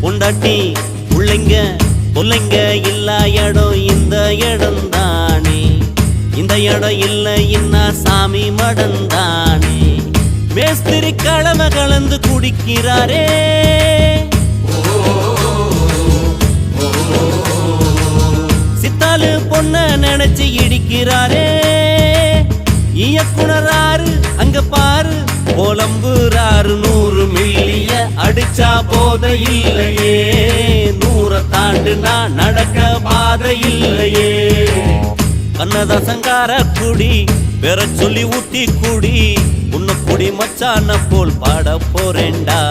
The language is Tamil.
பொண்டாட்டி பிள்ளைங்க பிள்ளைங்க இல்லா இடம் இந்த இடம் தானே. இந்த இடம் இல்லை இன்னா சாமி மடம் தானே. மேஸ்திரி கலவை கலந்து குடிக்கிறாரே. சித்தாலு பொண்ண நினைச்சு இடிக்கிறாரே. இயக்குனராரு அங்க பாரு புலம்புறாரு. 100 மில்லிய அடிச்சா போத இல்லையே. 100 தாண்டுனா நடக்க பாதை இல்லையே. கண்ணதாசங்கார குடி பெற சொல்லி ஊத்தி குடி. உன்ன குடி மச்சான போல் பாட போறேன்டா.